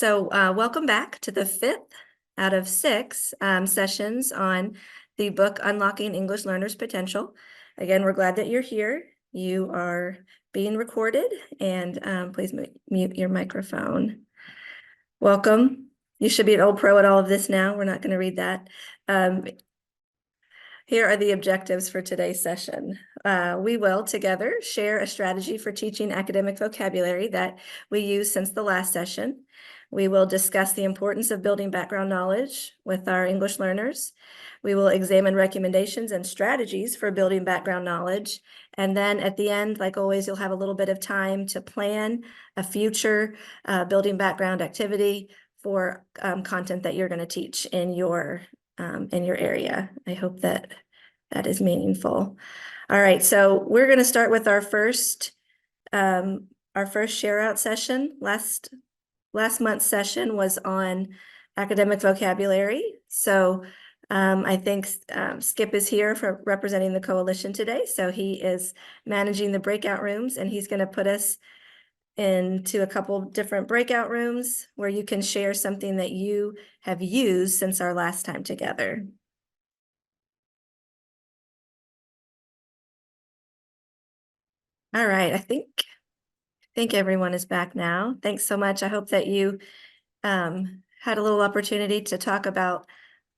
Welcome back to the fifth out of six sessions on the book Unlocking English Learners' Potential. Again, we're glad that you're here. You are being recorded, and please mute your microphone. Welcome. You should be an old pro at all of this now. We're not going to read that. Here are the objectives for today's session. We will together share a strategy for teaching academic vocabulary that we used since the last session. We will discuss the importance of building background knowledge with our English learners. We will examine recommendations and strategies for building background knowledge. And then at the end, like always, you'll have a little bit of time to plan a future building background activity for content that you're going to teach in your area. I hope that is meaningful. All right, so we're going to start with our first share out session. Last month's session was on academic vocabulary. So I think Skip is here for representing the coalition today. So he is managing the breakout rooms, and he's going to put us into a couple different breakout rooms where you can share something that you have used since our last time together. All right, I think everyone is back now. Thanks so much. I hope that you had a little opportunity to talk about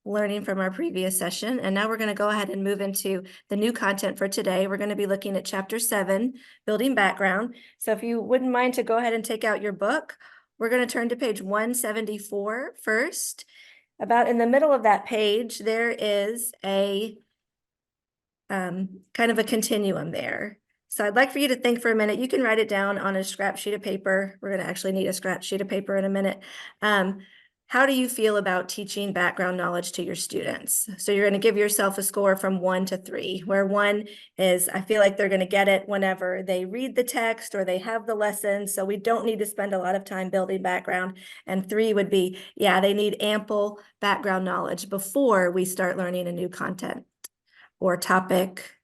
learning from our previous session. And now we're going to go ahead and move into the new content for today. We're going to be looking at Chapter 7, Building Background. So if you wouldn't mind to go ahead and take out your book, we're going to turn to page 174 first. About in the middle of that page, there is a kind of a continuum there. So I'd like for you to think for a minute. You can write it down on a scrap sheet of paper. We're going to actually need a scrap sheet of paper in a minute. How do you feel about teaching background knowledge to your students? So you're going to give yourself a score from 1 to 3, where 1 is, I feel like they're going to get it whenever they read the text or they have the lesson, so we don't need to spend a lot of time building background. And 3 would be, yeah, they need ample background knowledge before we start learning a new content or topic.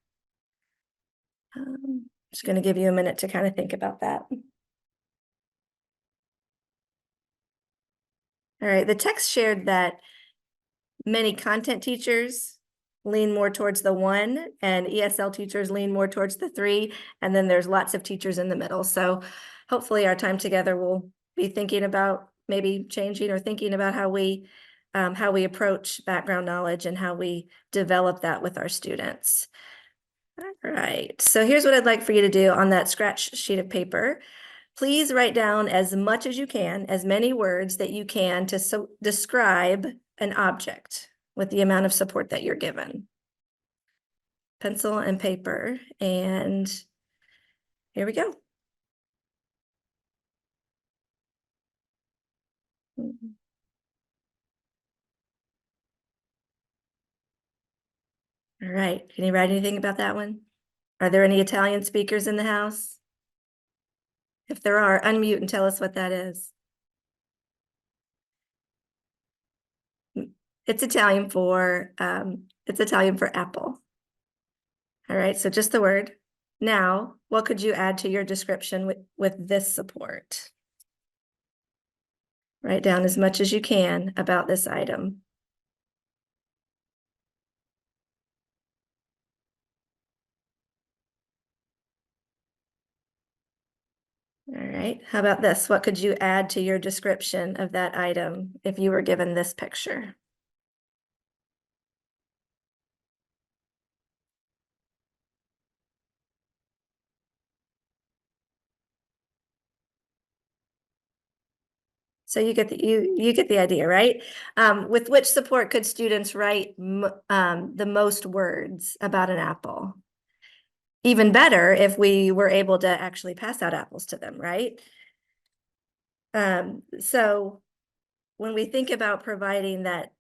I'm just going to give you a minute to kind of think about that. All right, the text shared that many content teachers lean more towards the 1 and ESL teachers lean more towards the 3, and then there's lots of teachers in the middle. So hopefully our time together will be thinking about maybe changing or thinking about how we approach background knowledge and how we develop that with our students. All right, so here's what I'd like for you to do on that scratch sheet of paper. Please write down as much as you can, as many words that you can to describe an object with the amount of support that you're given. Pencil and paper, and here we go. All right, can you write anything about that one? Are there any Italian speakers in the house? If there are, unmute and tell us what that is. It's Italian for apple. All right, so just the word. Now, what could you add to your description with this support? Write down as much as you can about this item. All right, how about this? What could you add to your description of that item if you were given this picture? So you get the idea, right? With which support could students write the most words about an apple? Even better if we were able to actually pass out apples to them, right? So when we think about providing that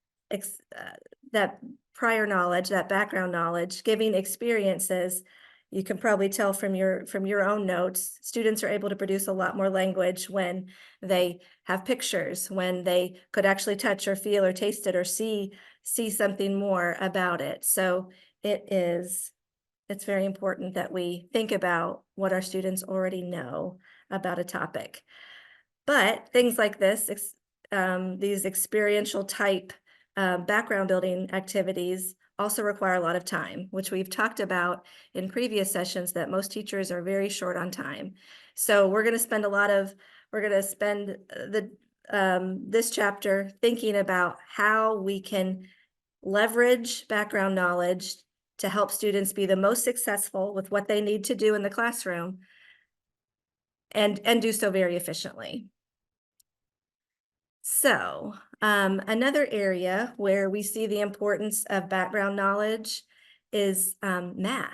prior knowledge, that background knowledge, giving experiences, you can probably tell from your own notes, students are able to produce a lot more language when they have pictures, when they could actually touch or feel or taste it or see something more about it. So it's very important that we think about what our students already know about a topic. But things like this, these experiential type background building activities also require a lot of time, which we've talked about in previous sessions, that most teachers are very short on time. So we're going to spend this chapter thinking about how we can leverage background knowledge to help students be the most successful with what they need to do in the classroom, and do so very efficiently. So another area where we see the importance of background knowledge is math.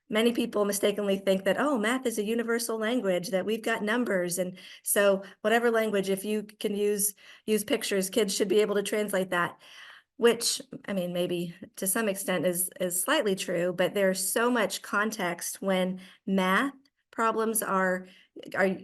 Many people mistakenly think that, oh, math is a universal language, that we've got numbers. And so whatever language, if you can use pictures, kids should be able to translate that, which, I mean, maybe to some extent is slightly true, but there's so much context when math problems are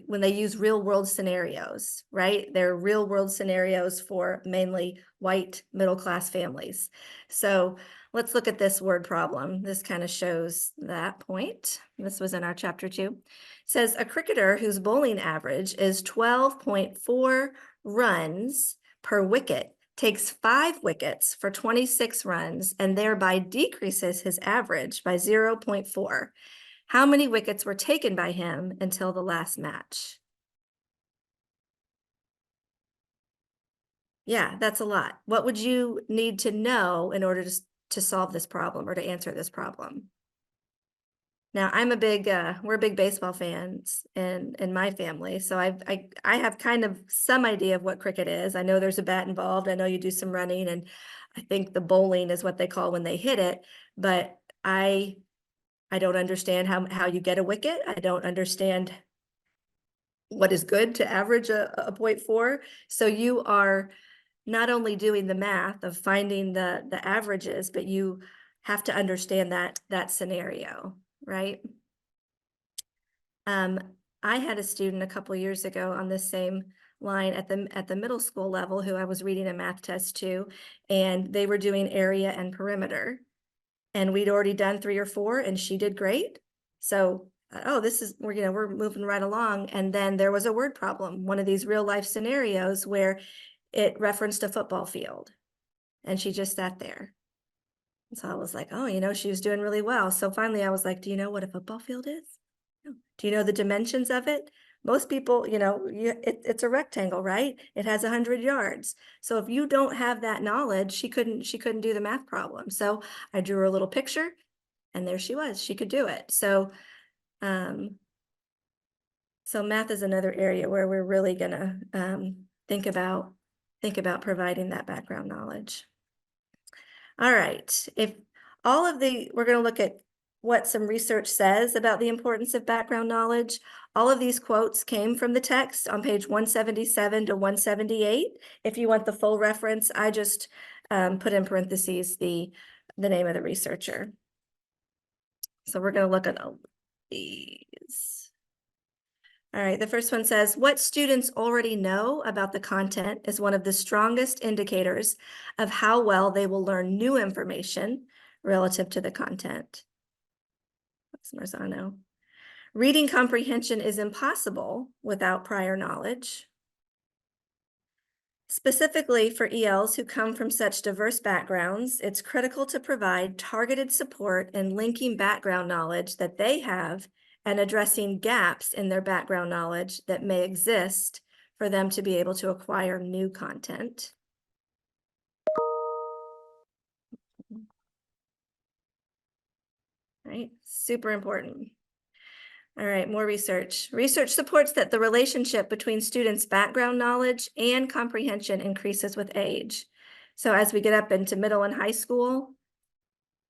when they use real world scenarios, right? They're real world scenarios for mainly white middle class families. So let's look at this word problem. This kind of shows that point. This was in our chapter 2. It says a cricketer whose bowling average is 12.4 runs per wicket takes 5 wickets for 26 runs and thereby decreases his average by 0.4. How many wickets were taken by him until the last match? Yeah, that's a lot. What would you need to know in order to solve this problem or to answer this problem? Now, we're big baseball fans in my family, so I have kind of some idea of what cricket is. I know there's a bat involved. I know you do some running, and I think the bowling is what they call when they hit it, but I don't understand how you get a wicket. I don't understand what is good to average a 0.4. So you are not only doing the math of finding the averages, but you have to understand that scenario, right? I had a student a couple years ago on this same line at the middle school level who I was reading a math test to, and they were doing area and perimeter. And we'd already done 3 or 4, and she did great. So, oh, we're moving right along. And then there was a word problem, one of these real life scenarios where it referenced a football field, and she just sat there. So I was like, oh, she was doing really well. So finally I was like, do you know what a football field is? No. Do you know the dimensions of it? Most people, it's a rectangle, right? It has 100 yards. So if you don't have that knowledge, she couldn't do the math problem. So I drew her a little picture, and there she was. She could do it. So, so math is another area where we're really gonna think about providing that background knowledge. All right, we're going to look at what some research says about the importance of background knowledge. All of these quotes came from the text on page 177 to 178. If you want the full reference, I just put in parentheses the name of the researcher. So we're going to look at all these. All right, the first one says, what students already know about the content is one of the strongest indicators of how well they will learn new information relative to the content. That's Marzano. Reading comprehension is impossible without prior knowledge. Specifically for ELs who come from such diverse backgrounds, it's critical to provide targeted support in linking background knowledge that they have and addressing gaps in their background knowledge that may exist for them to be able to acquire new content. Right, super important. All right, more research. Research supports that the relationship between students' background knowledge and comprehension increases with age. So as we get up into middle and high school,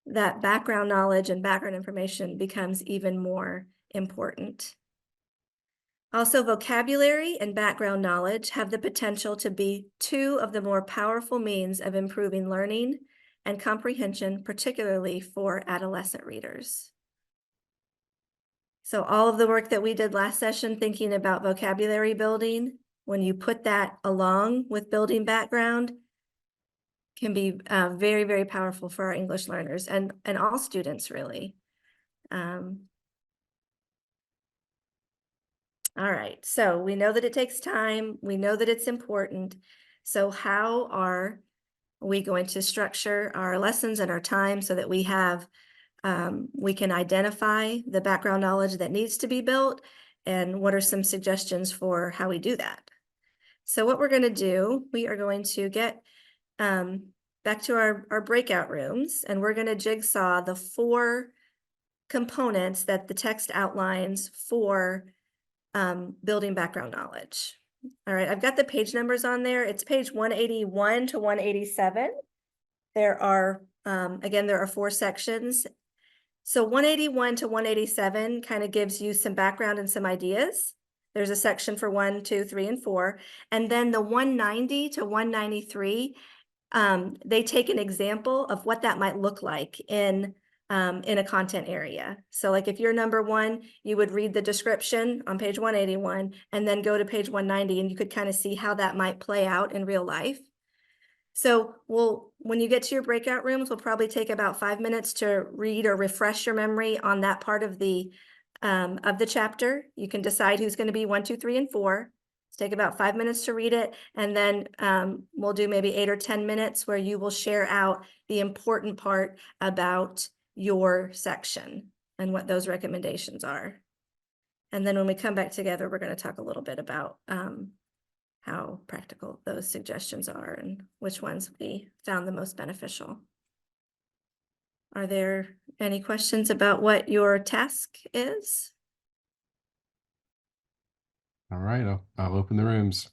that background knowledge and background information becomes even more important. Also, vocabulary and background knowledge have the potential to be 2 of the more powerful means of improving learning and comprehension, particularly for adolescent readers. So all of the work that we did last session thinking about vocabulary building, when you put that along with building background, can be very, very powerful for our English learners and all students, really. All right, so we know that it takes time. We know that it's important. So how are we going to structure our lessons and our time so that we have, we can identify the background knowledge that needs to be built? And what are some suggestions for how we do that? So what we're going to do, we are going to get back to our breakout rooms, and we're going to jigsaw the 4 components that the text outlines for building background knowledge. All right, I've got the page numbers on there. It's page 181 to 187. There are, again, there are 4 sections. So 181 to 187 kind of gives you some background and some ideas. There's a section for 1, 2, 3, and 4. And then the 190 to 193, they take an example of what that might look like in a content area. So like if you're number 1, you would read the description on page 181 and then go to page 190, and you could kind of see how that might play out in real life. So when you get to your breakout rooms, we'll probably take about 5 minutes to read or refresh your memory on that part of the chapter. You can decide who's going to be 1, 2, 3, and 4. Take about 5 minutes to read it, and then we'll do maybe 8 or 10 minutes where you will share out the important part about your section and what those recommendations are. And then when we come back together, we're going to talk a little bit about how practical those suggestions are and which ones we found the most beneficial. Are there any questions about what your task is? All right, I'll open the rooms.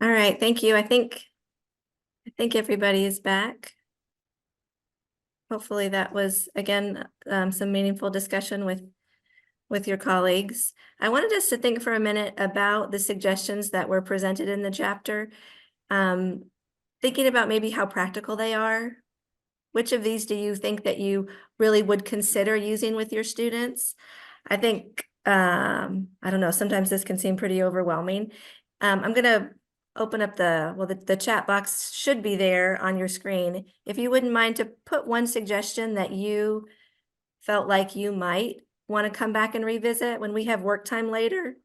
All right, thank you. I think everybody is back. Hopefully that was, again, some meaningful discussion with your colleagues. I wanted us to think for a minute about the suggestions that were presented in the chapter, thinking about maybe how practical they are. Which of these do you think that you really would consider using with your students? I think, I don't know, sometimes this can seem pretty overwhelming. I'm going to open up the chat box should be there on your screen. If you wouldn't mind to put one suggestion that you felt like you might want to come back and revisit when we have work time later.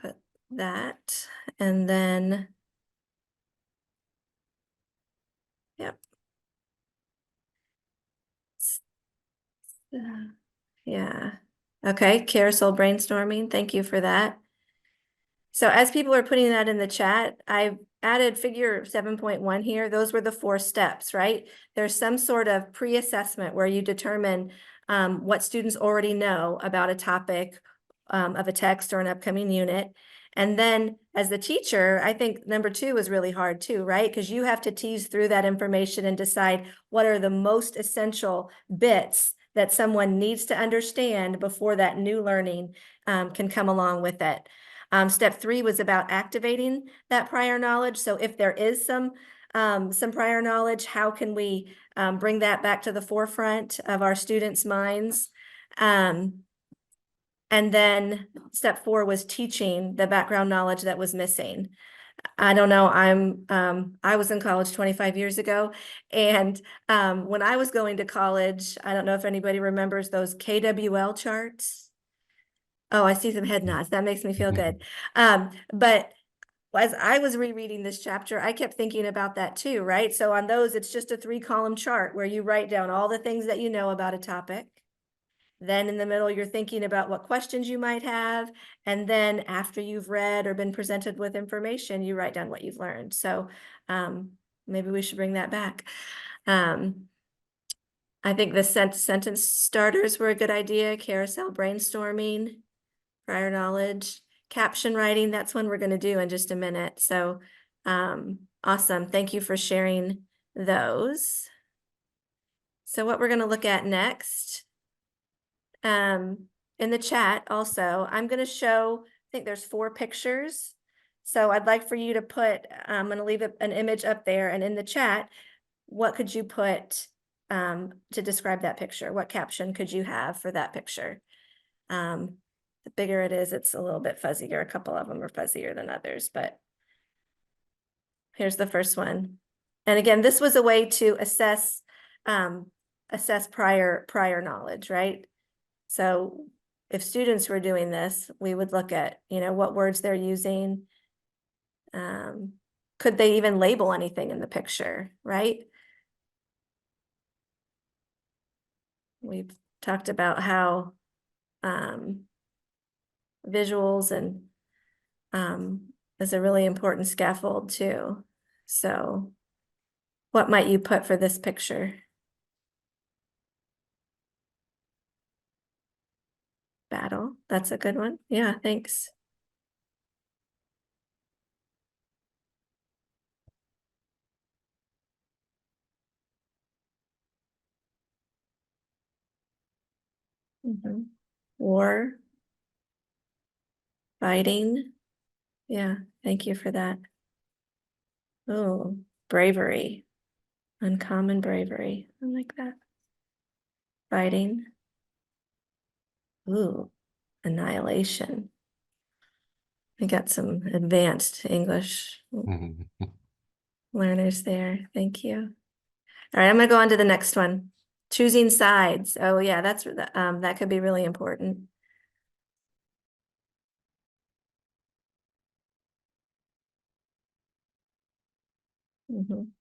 Put that, and then, yep. Yeah. Okay, carousel brainstorming. Thank you for that. So as people are putting that in the chat, I've added figure 7.1 here. Those were the 4 steps, right? There's some sort of pre-assessment where you determine what students already know about a topic of a text or an upcoming unit. And then as the teacher, I think number 2 is really hard too, right? Because you have to tease through that information and decide what are the most essential bits that someone needs to understand before that new learning can come along with it. Step 3 was about activating that prior knowledge. So if there is some prior knowledge, how can we bring that back to the forefront of our students' minds? And then step 4 was teaching the background knowledge that was missing. I don't know, I was in college 25 years ago, and when I was going to college, I don't know if anybody remembers those KWL charts. Oh, I see some head nods. That makes me feel good. But as I was rereading this chapter, I kept thinking about that too, right? So on those, it's just a 3-column chart where you write down all the things that you know about a topic. Then in the middle, you're thinking about what questions you might have. And then after you've read or been presented with information, you write down what you've learned. So maybe we should bring that back. I think the sentence starters were a good idea. Carousel brainstorming, prior knowledge, caption writing, that's one we're going to do in just a minute. So awesome. Thank you for sharing those. So what we're going to look at next, in the chat also, I'm going to show, I think there's 4 pictures. So I'd like for you to put, I'm going to leave an image up there, and in the chat, what could you put to describe that picture? What caption could you have for that picture? The bigger it is, it's a little bit fuzzier. A couple of them are fuzzier than others, but here's the first one. And again, this was a way to assess prior knowledge, right? So if students were doing this, we would look at, what words they're using. Could they even label anything in the picture, right? We've talked about how visuals and is a really important scaffold too. So what might you put for this picture? Battle, that's a good one. Yeah, thanks. War, fighting. Yeah, thank you for that. Oh, bravery, uncommon bravery. I like that. Fighting. Ooh, annihilation. I got some advanced English Mhm. learners there. Thank you. All right, I'm gonna go on to the next one. Choosing sides. Oh yeah, that could be really important. Mhm.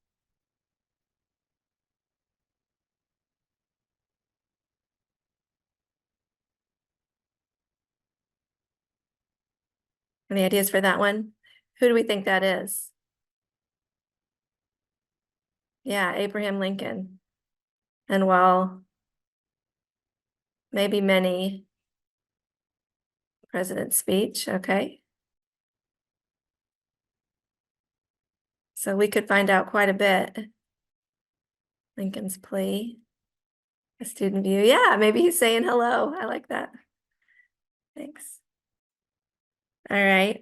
Any ideas for that one? Who do we think that is? Yeah, Abraham Lincoln. And while maybe many president's speech, okay. So we could find out quite a bit. Lincoln's plea, a student view. Yeah, maybe he's saying hello. I like that. Thanks. All right.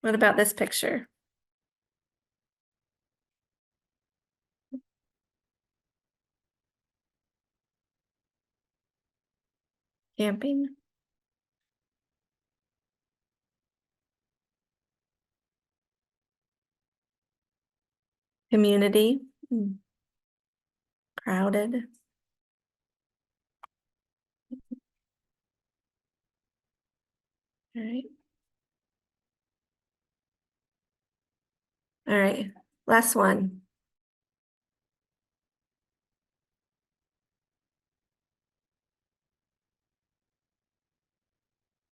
What about this picture? Camping. Community. Crowded. All right. All right. Last one.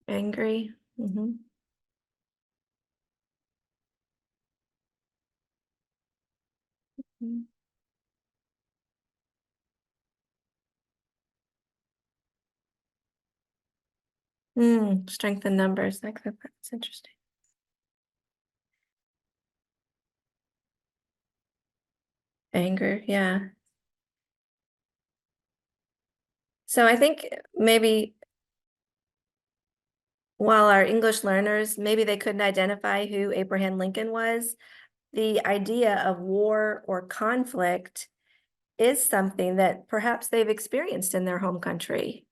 Angry. Strength in numbers. That's interesting. Anger. Yeah. So I think maybe while our English learners, maybe they couldn't identify who Abraham Lincoln was, the idea of war or conflict is something that perhaps they've experienced in their home country,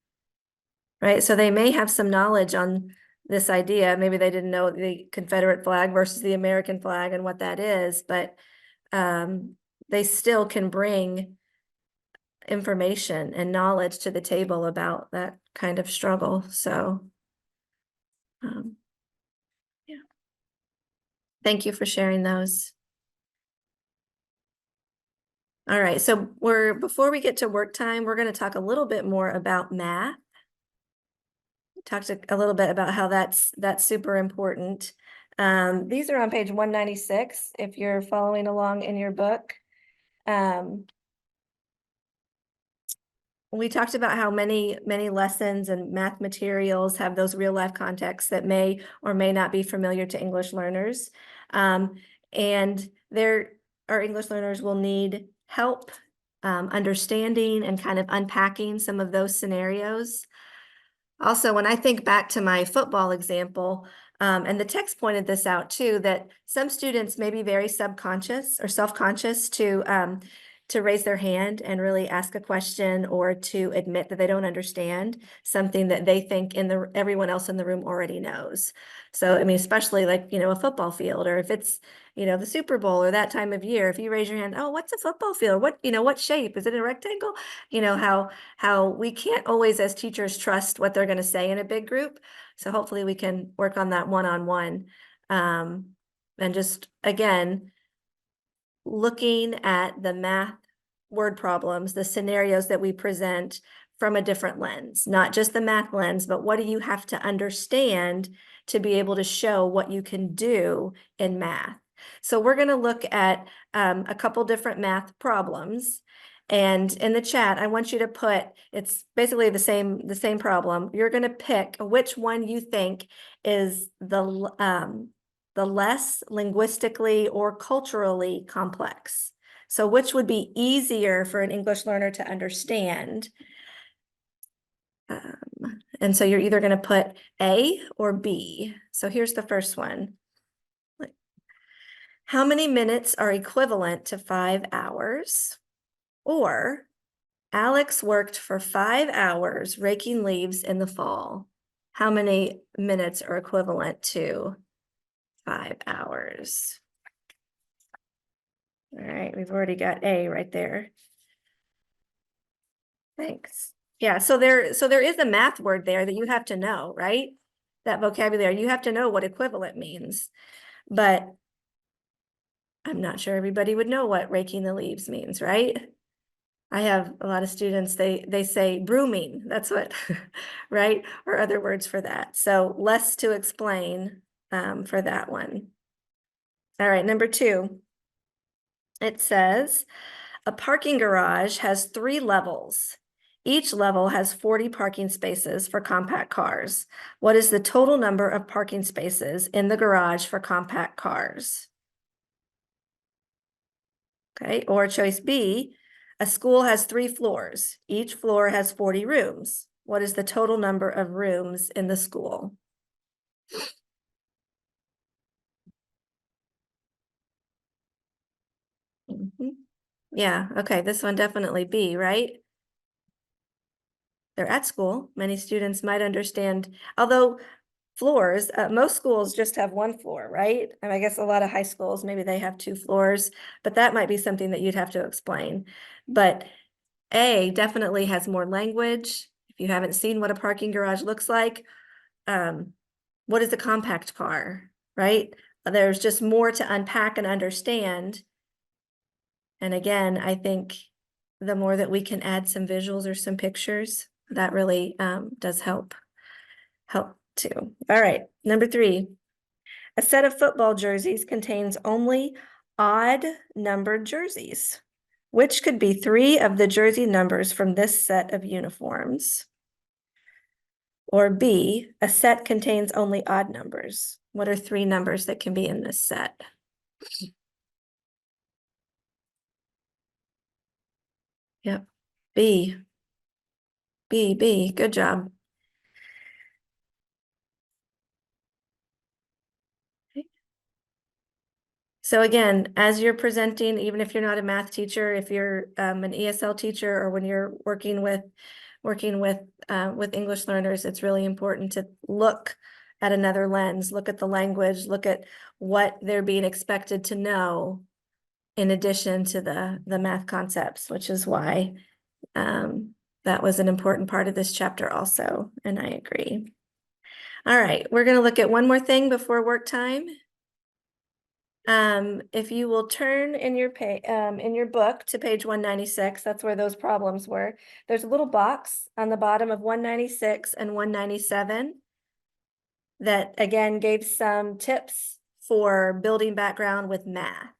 right? So they may have some knowledge on this idea. Maybe they didn't know the Confederate flag versus the American flag and what that is, but they still can bring information and knowledge to the table about that kind of struggle. So, yeah. Thank you for sharing those. All right, so before we get to work time, we're going to talk a little bit more about math. Talked a little bit about how that's super important. These are on page 196 if you're following along in your book. We talked about how many lessons and math materials have those real life contexts that may or may not be familiar to English learners. And our English learners will need help understanding and kind of unpacking some of those scenarios. Also, when I think back to my football example, and the text pointed this out too, that some students may be very subconscious or self-conscious to raise their hand and really ask a question or to admit that they don't understand something that they think everyone else in the room already knows. So, I mean, especially like, a football field, or if it's, the Super Bowl or that time of year, if you raise your hand, oh, what's a football field? What shape? Is it a rectangle? How we can't always as teachers trust what they're going to say in a big group. So hopefully we can work on that one-on-one. And just, again, looking at the math word problems, the scenarios that we present from a different lens, not just the math lens, but what do you have to understand to be able to show what you can do in math? So we're going to look at a couple different math problems. And in the chat, I want you to put, it's basically the same problem. You're going to pick which one you think is the less linguistically or culturally complex. So which would be easier for an English learner to understand? And so you're either going to put A or B. So here's the first one. How many minutes are equivalent to 5 hours? Or Alex worked for 5 hours raking leaves in the fall. How many minutes are equivalent to 5 hours? All right, we've already got A right there. Thanks. Yeah, so there is a math word there that you have to know, right? That vocabulary, you have to know what equivalent means. But I'm not sure everybody would know what raking the leaves means, right? I have a lot of students, they say brooming, that's what, right? Or other words for that. So less to explain for that one. All right, number 2. It says, a parking garage has 3 levels. Each level has 40 parking spaces for compact cars. What is the total number of parking spaces in the garage for compact cars? Okay, or choice B, a school has 3 floors. Each floor has 40 rooms. What is the total number of rooms in the school? Yeah, okay, this one definitely B, right? They're at school. Many students might understand, although floors, most schools just have 1 floor, right? And I guess a lot of high schools, maybe they have 2 floors, but that might be something that you'd have to explain. But A definitely has more language. If you haven't seen what a parking garage looks like, what is a compact car, right? There's just more to unpack and understand. And again, I think the more that we can add some visuals or some pictures, that really does help too. All right, number 3. A set of football jerseys contains only odd numbered jerseys. Which could be 3 of the jersey numbers from this set of uniforms? Or B, a set contains only odd numbers. What are 3 numbers that can be in this set? Yep, B. B, good job. So again, as you're presenting, even if you're not a math teacher, if you're an ESL teacher, or when you're working with English learners, it's really important to look at another lens, look at the language, look at what they're being expected to know in addition to the math concepts, which is why that was an important part of this chapter also, and I agree. All right, we're going to look at one more thing before work time. If you will turn in your book to page 196, that's where those problems were. There's a little box on the bottom of 196 and 197 that again gave some tips for building background with math.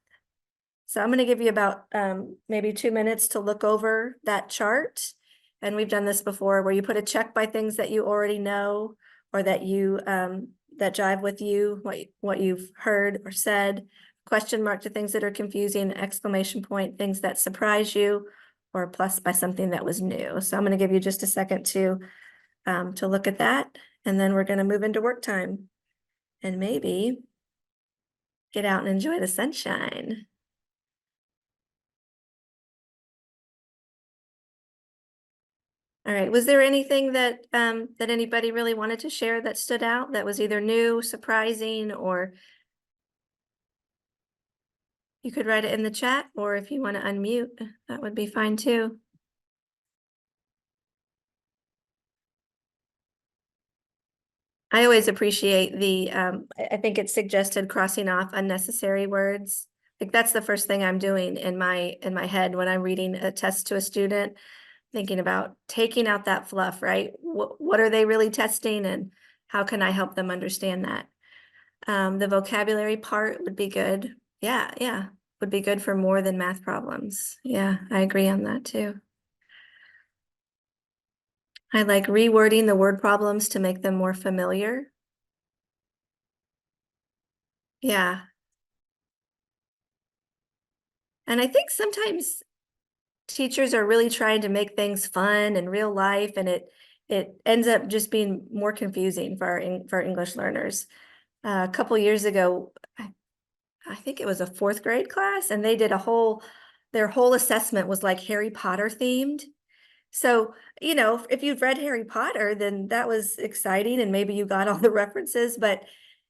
So I'm going to give you about maybe 2 minutes to look over that chart. And we've done this before, where you put a check by things that you already know, or that you that jive with you, what you've heard or said, question mark to things that are confusing, exclamation point, things that surprise you, or plus by something that was new. So I'm going to give you just a second to look at that, and then we're going to move into work time and maybe get out and enjoy the sunshine. All right, was there anything that that anybody really wanted to share that stood out that was either new, surprising, or you could write it in the chat, or if you want to unmute, that would be fine too. I always appreciate the, I think it's suggested crossing off unnecessary words. Like that's the first thing I'm doing in my head when I'm reading a test to a student, thinking about taking out that fluff, right? What are they really testing and how can I help them understand that? The vocabulary part would be good. Yeah, would be good for more than math problems. Yeah, I agree on that too. I like rewording the word problems to make them more familiar. Yeah. And I think sometimes teachers are really trying to make things fun and real life, and it ends up just being more confusing for for English learners. A couple years ago, I think it was a fourth grade class, and they did their whole assessment was like Harry Potter themed. So, you know, if you've read Harry Potter, then that was exciting and maybe you got all the references, but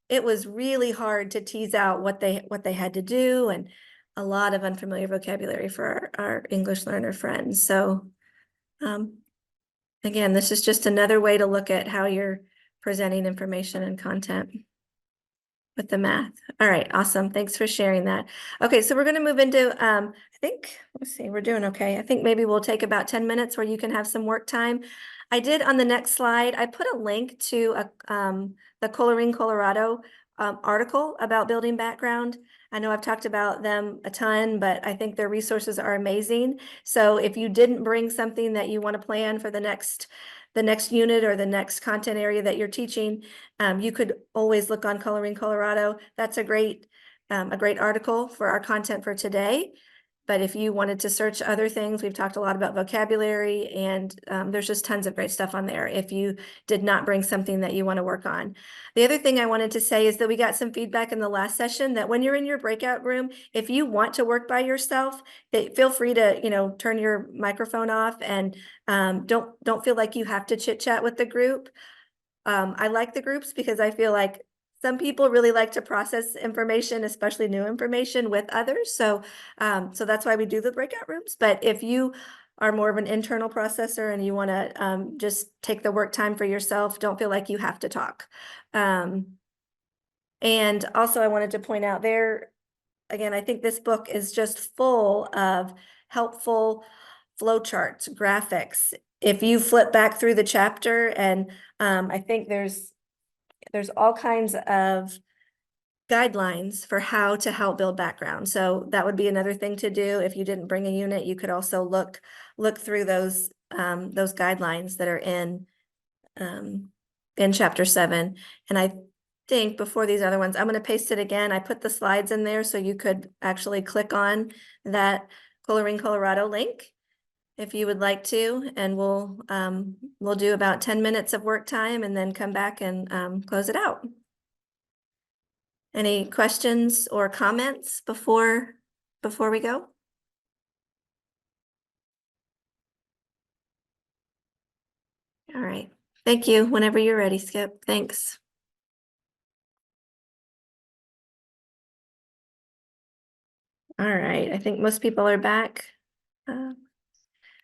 it was really hard to tease out what they had to do and a lot of unfamiliar vocabulary for our English learner friends. So, um, again, this is just another way to look at how you're presenting information and content with the math. All right, awesome. Thanks for sharing that. Okay, so we're going to move into, I think, let's see, we're doing okay. I think maybe we'll take about 10 minutes where you can have some work time. I did on the next slide, I put a link to the Coloring Colorado article about building background. I know I've talked about them a ton, but I think their resources are amazing. So if you didn't bring something that you want to plan for the next unit or the next content area that you're teaching, you could always look on Coloring Colorado. That's a great article for our content for today. But if you wanted to search other things, we've talked a lot about vocabulary, and there's just tons of great stuff on there if you did not bring something that you want to work on. The other thing I wanted to say is that we got some feedback in the last session that when you're in your breakout room, if you want to work by yourself, feel free to, you know, turn your microphone off and don't feel like you have to chit chat with the group. I like the groups because I feel like some people really like to process information, especially new information, with others. So, so that's why we do the breakout rooms. But if you are more of an internal processor and you want to just take the work time for yourself, don't feel like you have to talk. And also, I wanted to point out there, again, I think this book is just full of helpful flowcharts, graphics. If you flip back through the chapter, and I think there's all kinds of guidelines for how to help build background. So that would be another thing to do. If you didn't bring a unit, you could also look through those guidelines that are in chapter 7. And I think before these other ones, I'm going to paste it again. I put the slides in there so you could actually click on that Coloring Colorado link if you would like to, and we'll do about 10 minutes of work time and then come back and close it out. Any questions or comments before we go? All right. Thank you. Whenever you're ready, Skip. Thanks. All right. I think most people are back.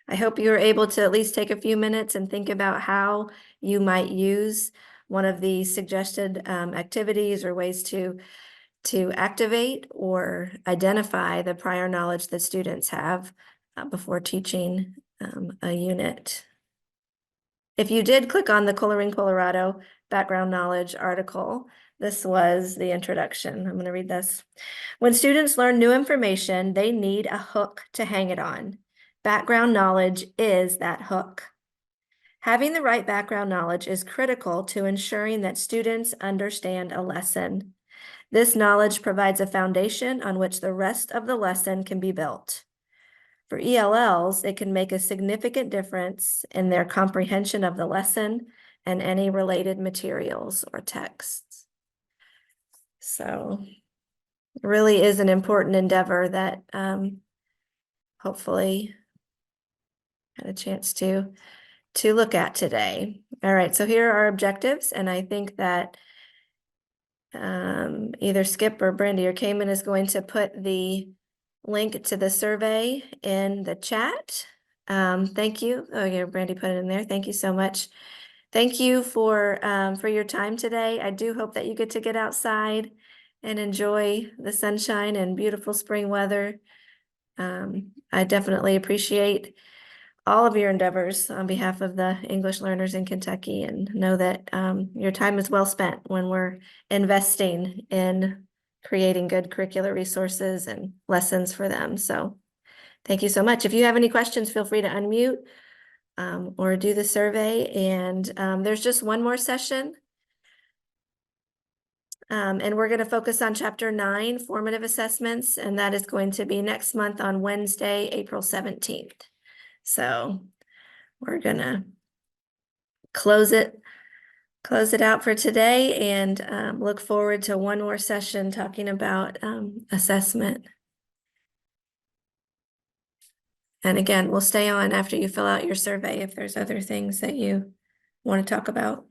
I hope you were able to at least take a few minutes and think about how you might use one of the suggested activities or ways to activate or identify the prior knowledge that students have before teaching a unit. If you did click on the Coloring Colorado background knowledge article, this was the introduction. I'm going to read this. When students learn new information, they need a hook to hang it on. Background knowledge is that hook. Having the right background knowledge is critical to ensuring that students understand a lesson. This knowledge provides a foundation on which the rest of the lesson can be built. For ELLs, it can make a significant difference in their comprehension of the lesson and any related materials or texts. So it really is an important endeavor that hopefully had a chance to to look at today. All right, so here are our objectives, and I think that either Skip or Brandy or Cayman is going to put the link to the survey in the chat. Thank you. Oh, yeah, Brandy put it in there. Thank you so much. Thank you for your time today. I do hope that you get to get outside and enjoy the sunshine and beautiful spring weather. I definitely appreciate all of your endeavors on behalf of the English learners in Kentucky, and know that your time is well spent when we're investing in creating good curricular resources and lessons for them. So thank you so much. If you have any questions, feel free to unmute or do the survey. And there's just one more session. And we're going to focus on Chapter 9, Formative Assessments, and that is going to be next month on Wednesday, April 17th. So we're gonna close it out for today, and look forward to one more session talking about assessment. And again, we'll stay on after you fill out your survey if there's other things that you want to talk about.